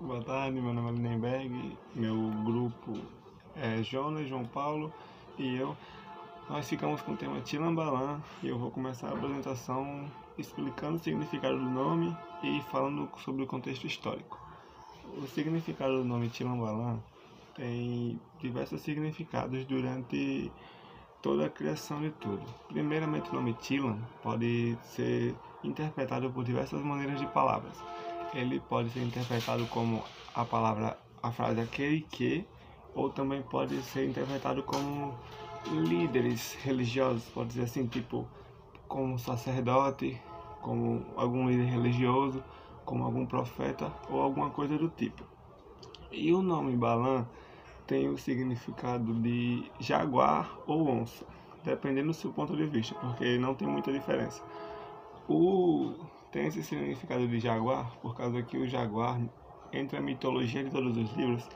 Boa tarde, meu nome é Lindenberg, meu grupo é Jonas, João Paulo e eu. Nós ficamos com o tema Tilambalan e eu vou começar a apresentação explicando o significado do nome e falando sobre o contexto histórico. O significado do nome Tilambalan tem diversos significados durante toda a criação de tudo. Primeiramente, o nome Tilam pode ser interpretado por diversas maneiras de palavras. Ele pode ser interpretado como a frase aquele que, ou também pode ser interpretado como líderes religiosos, pode dizer assim, tipo, como sacerdote, como algum líder religioso, como algum profeta ou alguma coisa do tipo. E o nome Balan tem o significado de jaguar ou onça, dependendo do seu ponto de vista, porque não tem muita diferença. Tem esse significado de jaguar, por causa que o jaguar, entre a mitologia de todos os livros,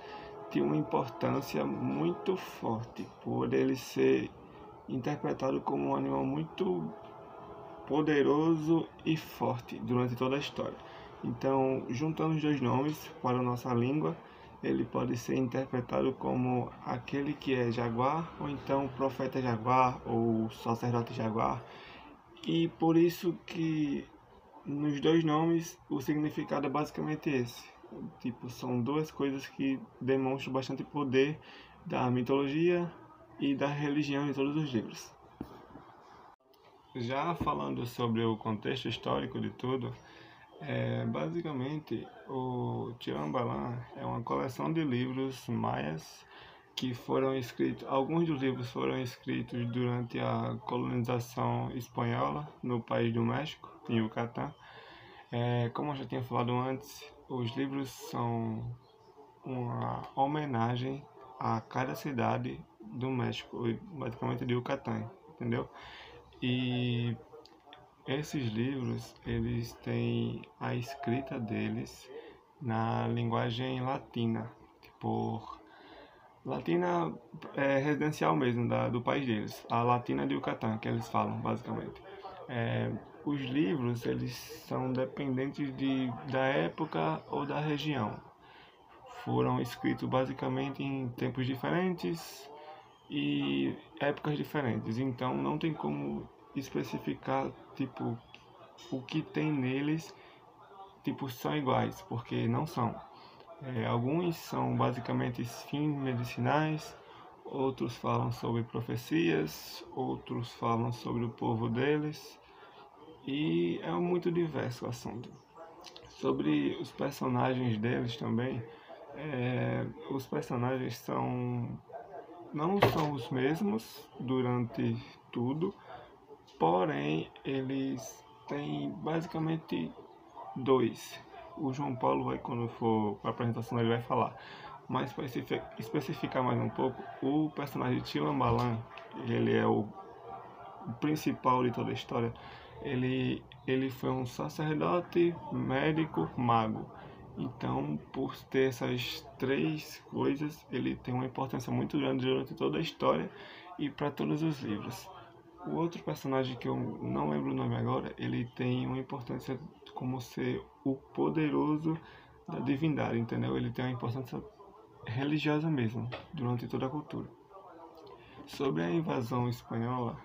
tem uma importância muito forte, por ele ser interpretado como um animal muito poderoso e forte durante toda a história. Então, juntando os dois nomes para a nossa língua, ele pode ser interpretado como aquele que é jaguar, ou então profeta jaguar, ou sacerdote jaguar. E por isso que nos dois nomes o significado é basicamente esse. Tipo, são duas coisas que demonstram bastante poder da mitologia e da religião em todos os livros. Já falando sobre o contexto histórico de tudo, basicamente o Tilambalan é uma coleção de livros maias que foram escritos, alguns dos livros foram escritos durante a colonização espanhola no país do México, em Yucatán. Como eu já tinha falado antes, os livros são uma homenagem a cada cidade do México, basicamente de Yucatán, entendeu? E esses livros, eles têm a escrita deles na linguagem latina, tipo, latina residencial mesmo, do país deles, a latina de Yucatán, que eles falam, basicamente. Os livros, eles são dependentes da época ou da região. Foram escritos basicamente em tempos diferentes e épocas diferentes, então não tem como especificar, tipo, o que tem neles, tipo, são iguais, porque não são. Alguns são basicamente fins medicinais, outros falam sobre profecias, outros falam sobre o povo deles, e é muito diverso o assunto. Sobre os personagens deles também, os personagens não são os mesmos durante tudo, porém eles têm basicamente dois. O João Paulo vai, quando for para a apresentação, ele vai falar. Mas para especificar mais um pouco, o personagem de Tilambalan, ele é o principal de toda a história. Ele foi um sacerdote, médico, mago. Então, por ter essas três coisas, ele tem uma importância muito grande durante toda a história e para todos os livros. O outro personagem que eu não lembro o nome agora, ele tem uma importância como ser o poderoso da divindade, entendeu? Ele tem uma importância religiosa mesmo, durante toda a cultura. Sobre a invasão espanhola,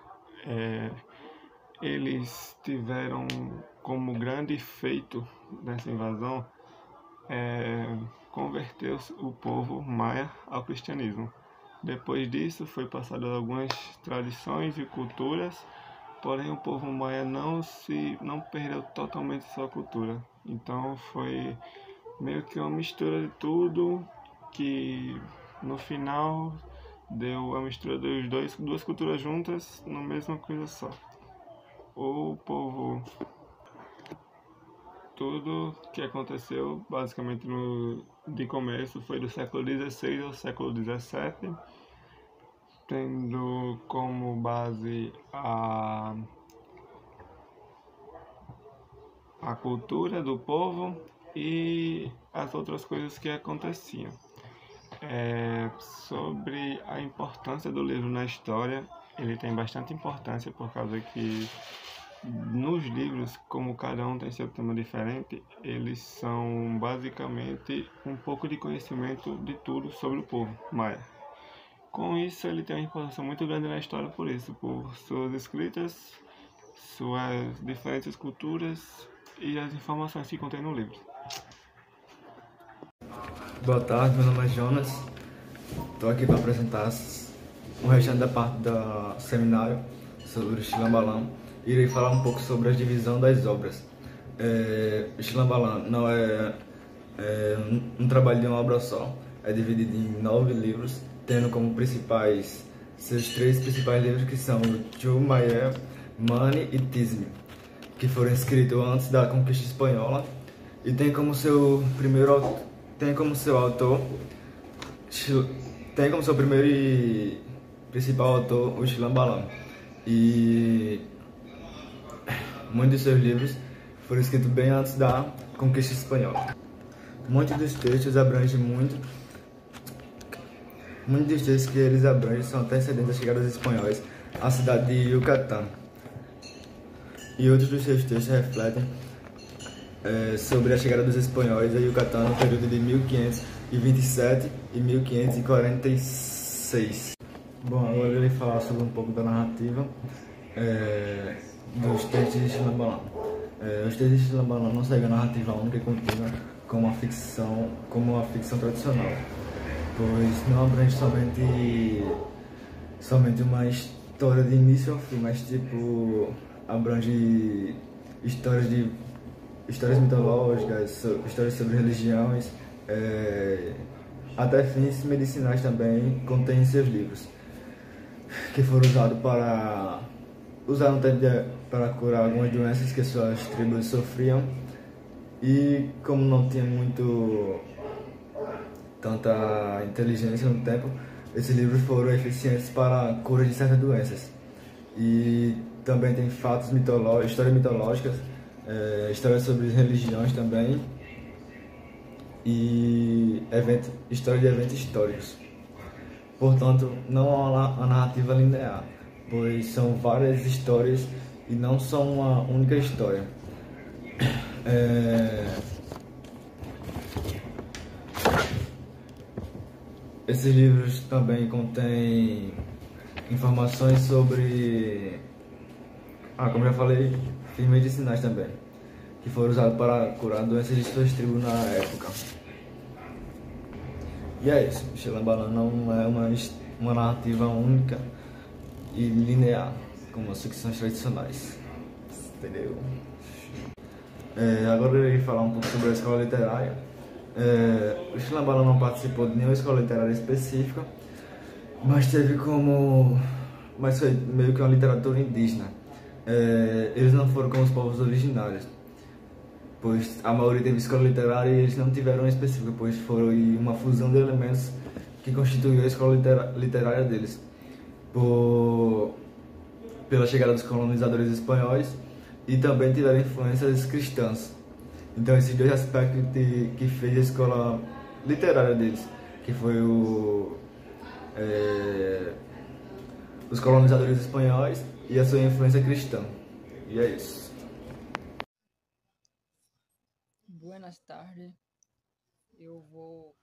eles tiveram como grande feito dessa invasão converter o povo maia ao cristianismo. Depois disso foi passado algumas tradições e culturas, porém o povo maia não perdeu totalmente sua cultura. Então foi meio que uma mistura de tudo que no final deu a mistura dos duas culturas juntas na mesma coisa só. O povo, tudo que aconteceu basicamente de começo foi do século XVI ao século XVII, tendo como base a cultura do povo e as outras coisas que aconteciam. Sobre a importância do livro na história, ele tem bastante importância por causa que nos livros, como cada um tem seu tema diferente, eles são basicamente um pouco de conhecimento de tudo sobre o povo maia. Com isso, ele tem uma importância muito grande na história por suas escritas, suas diferentes culturas e as informações que contém no livro. Boa tarde, meu nome é Jonas. Estou aqui para apresentar o restante da parte do seminário sobre o Xilhambalam. Irei falar um pouco sobre a divisão das obras. O Xilhambalam não é um trabalho de uma obra só, é dividido em 9 livros, tendo como seus 3 principais livros, que são o Chumayel, Mani e Tisbe, que foram escritos antes da conquista espanhola, e tem como seu autor, tem como seu primeiro e principal autor o Xilhambalam. E muitos de seus livros foram escritos bem antes da conquista espanhola. Muitos dos textos que eles abrangem são antecedentes da chegada dos espanhóis à cidade de Yucatán. E outros dos seus textos refletem sobre a chegada dos espanhóis a Yucatán no período de 1527 e 1546. Bom, agora eu irei falar sobre um pouco da narrativa dos textos de Xilhambalam. Os textos de Xilhambalam não seguem a narrativa única e contínua como a ficção tradicional, pois não abrange somente uma história de início ao fim, mas abrange histórias mitológicas, histórias sobre religiões, até fins medicinais também contém em seus livros, que foram usaram para curar algumas doenças que suas tribos sofriam, e como não tinha tanta inteligência no tempo, esses livros foram eficientes para a cura de certas doenças. E também tem fatos mitológicos, histórias mitológicas, histórias sobre religiões também, e história de eventos históricos. Portanto, não há uma narrativa linear, pois são várias histórias e não são uma única história. Esses livros também contêm informações sobre, como já falei, fins medicinais também, que foram usados para curar doenças de suas tribos na época. E é isso, Xilhambalam não é uma narrativa única e linear, como as ficções tradicionais, entendeu? Agora eu irei falar um pouco sobre a escola literária. O Xilhambalam não participou de nenhuma escola literária específica, mas foi meio que uma literatura indígena. Eles não foram como os povos originários, pois a maioria teve escola literária e eles não tiveram uma específica, pois foi uma fusão de elementos que constituiu a escola literária deles, pela chegada dos colonizadores espanhóis, e também tiveram influências cristãs. Então esses dois aspectos que fez a escola literária deles, que foi os colonizadores espanhóis e a sua influência cristã. E é isso. Buenas tardes, eu vou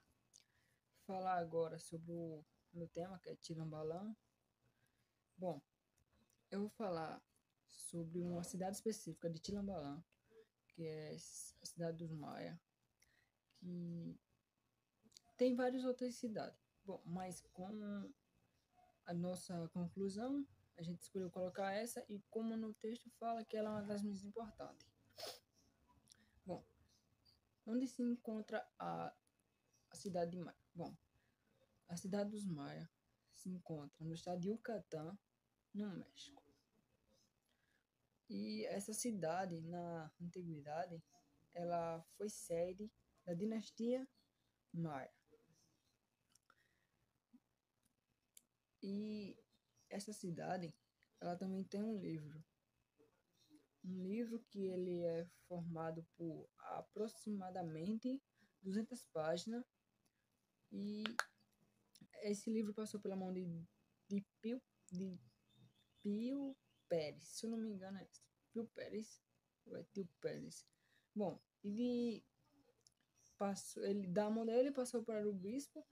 falar agora sobre o meu tema, que é Xilhambalam. Bom, eu vou falar sobre uma cidade específica de Xilhambalam, que é a cidade dos Maia, que tem várias outras cidades. Bom, mas com a nossa conclusão, a gente escolheu colocar essa, e como no texto fala que ela é uma das mais importantes. Bom, onde se encontra a cidade de Maia? Bom, a cidade dos Maia se encontra no estado de Yucatán, no México. E essa cidade, na antiguidade, ela foi sede da dinastia Maia. E essa cidade, ela também tem um livro que ele é formado por aproximadamente 200 páginas, e esse livro passou pela mão de Pio Pérez, se eu não me engano é isso. Pio Pérez, ou é Tio Pérez. Bom, ele passou, ele da mão dele passou para o bispo,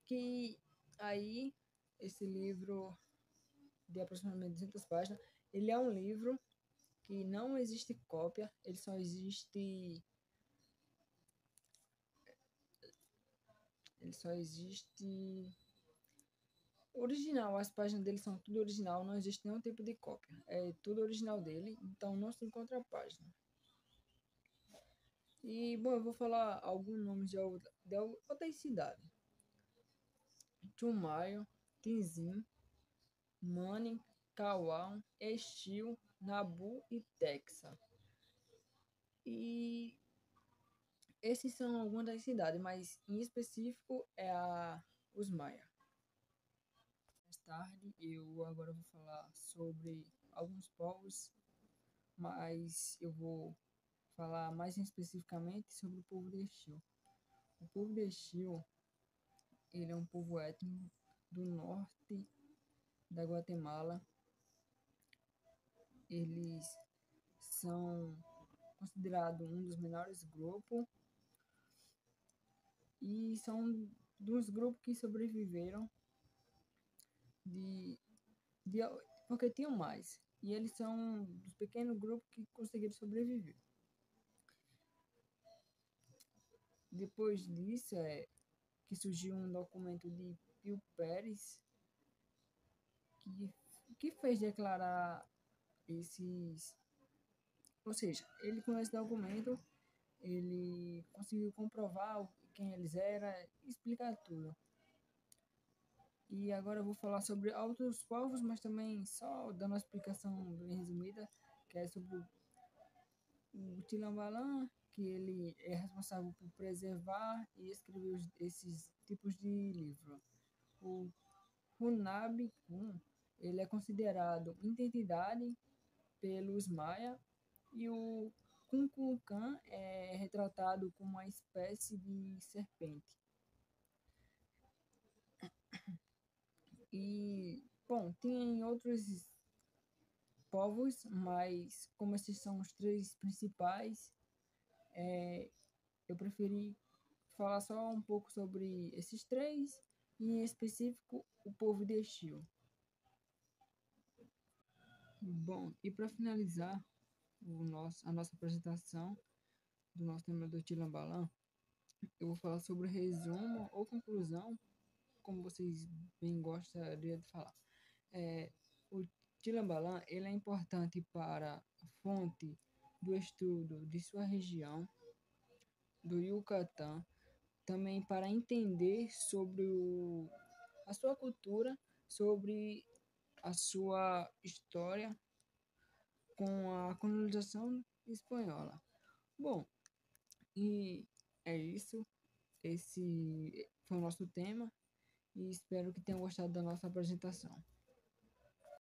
que aí esse livro de aproximadamente 200 páginas, ele é um livro que não existe cópia, ele só existe original. As páginas dele são tudo original, não existe nenhum tipo de cópia, é tudo original dele, então não se encontra a página. E bom, eu vou falar alguns nomes de outras cidades: Chumayo, Tinzin, Manning, Kauai, Estil, Nabu e Texas. E esses são algumas das cidades, mas em específico é os Maia. Mais tarde, eu agora vou falar sobre alguns povos, mas eu vou falar mais especificamente sobre o povo de Estil. O povo de Estil, ele é um povo étnico do norte da Guatemala. Eles são considerados um dos menores grupos e são dos grupos que sobreviveram de, de porque tinham mais. E eles são dos pequenos grupos que conseguiram sobreviver. Depois disso que surgiu um documento de Pio Pérez que fez declarar esses. Ou seja, ele com esse documento ele conseguiu comprovar quem eles eram, explicar tudo. E agora eu vou falar sobre outros povos, mas também só dando uma explicação bem resumida, que é sobre o Tilambalan, que ele é responsável por preservar e escrever esses tipos de livro. O Hunabikun, ele é considerado identidade pelos Maia, e o Kunkulkan é retratado como uma espécie de serpente. E, bom, tem outros povos, mas como esses são os três principais, eu preferi falar só um pouco sobre esses três, e em específico o povo de Exu. Bom, e para finalizar a nossa apresentação do nosso tema do Tilambalan, eu vou falar sobre o resumo ou conclusão, como vocês bem gostariam de falar. O Tilambalan ele é importante para a fonte do estudo de sua região, do Yucatán, também para entender sobre a sua cultura, sobre a sua história com a colonização espanhola. Bom, e é isso. Esse foi o nosso tema e espero que tenham gostado da nossa apresentação.